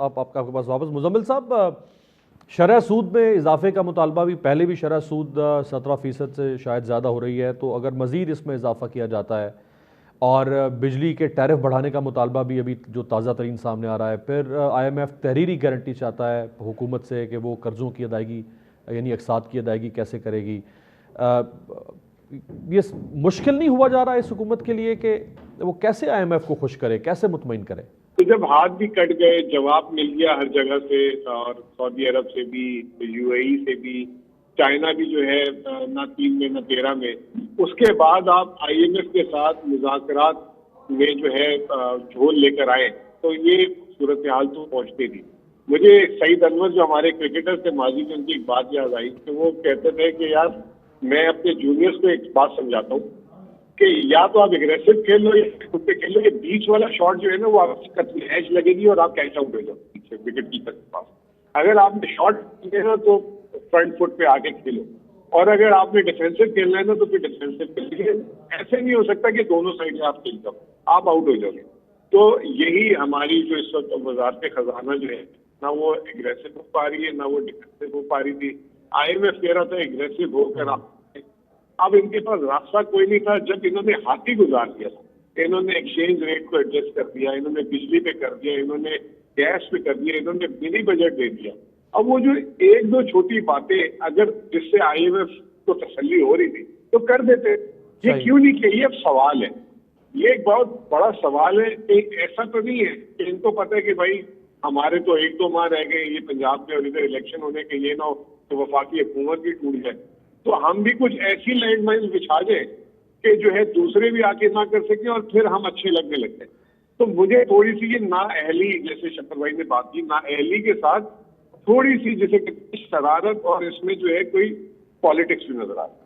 آپ کے پاس واپس مزمل صاحب، شرح سود میں اضافے کا مطالبہ بھی پہلے بھی شرح سود 17% سے شاید زیادہ ہو رہی ہے، تو اگر مزید اس میں اضافہ کیا جاتا ہے اور بجلی کے ٹیرف بڑھانے کا مطالبہ بھی ابھی جو تازہ ترین سامنے آ رہا ہے، پھر آئی ایم ایف تحریری گارنٹی چاہتا ہے حکومت سے کہ وہ قرضوں کی ادائیگی یعنی اقساط کی ادائیگی کیسے کرے گی، یہ مشکل نہیں ہوا جا رہا ہے اس حکومت کے لیے کہ وہ کیسے آئی ایم ایف کو خوش کرے، کیسے مطمئن کرے؟ تو جب ہاتھ بھی کٹ گئے، جواب مل گیا ہر جگہ سے، اور سعودی عرب سے بھی، یو اے ای سے بھی، چائنا بھی جو ہے نہ 3 میں نہ 13 میں، اس کے بعد آپ آئی ایم ایف کے ساتھ مذاکرات میں جو ہے جھول لے کر آئے تو یہ صورتحال تو پہنچتی تھی۔ مجھے سعید انور جو ہمارے کرکٹر تھے ماضی میں، ان کی ایک بات یاد آئی کہ وہ کہتے تھے کہ یار میں اپنے جونیئرز کو ایک بات سمجھاتا ہوں کہ یا تو آپ اگریسو کھیل لو یا خود پہ کھیل لو، یہ بیچ والا شاٹ جو ہے نا وہ آپ ایج لگے گی اور آپ کیچ آؤٹ ہو جاؤ پیچھے وکٹ کیپر کے پاس۔ اگر آپ نے شاٹ کھیلنا نا تو فرنٹ فٹ پہ آگے کھیلو، اور اگر آپ نے ڈیفینسو کھیلنا ہے نا تو پھر ڈیفینسو کھیلیے۔ ایسے نہیں ہو سکتا کہ دونوں سائڈ سے آپ کھیل جاؤ، آپ آؤٹ ہو جاؤ گے۔ تو یہی ہماری جو اس وقت وزارت خزانہ جو ہے نہ وہ اگریسو ہو پا رہی ہے نہ وہ ڈیفینسو ہو پا رہی تھی۔ آئی ایم ایف کہہ رہا تھا اگریسو ہو کر آپ، اب ان کے پاس راستہ کوئی نہیں تھا۔ جب انہوں نے ہاتھی گزار دیا، انہوں نے ایکسچینج ریٹ کو ایڈجسٹ کر دیا، انہوں نے بجلی پہ کر دیا، انہوں نے گیس پہ کر دیا، انہوں نے منی بجٹ دے دیا۔ اب وہ جو ایک دو چھوٹی باتیں اگر جس سے آئی ایم ایف کو تسلی ہو رہی تھی تو کر دیتے، یہ کیوں نہیں کیا؟ یہ اب سوال ہے، یہ ایک بہت بڑا سوال ہے۔ ایک ایسا تو نہیں ہے کہ ان کو پتہ ہے کہ بھائی ہمارے تو 1-2 ماہ رہ گئے یہ پنجاب میں اور ادھر الیکشن ہونے کے، یہ نہ ہو تو وفاقی حکومت بھی ٹوٹ جائے، تو ہم بھی کچھ ایسی لینڈ مائنز بچھا دیں کہ جو ہے دوسرے بھی آ کے نہ کر سکیں اور پھر ہم اچھے لگنے لگتے ہیں۔ تو مجھے تھوڑی سی یہ نااہلی، جیسے شکر بھائی نے بات کی، نااہلی کے ساتھ تھوڑی سی جیسے کہ شرارت اور اس میں جو ہے کوئی پالیٹکس بھی نظر آتی ہے۔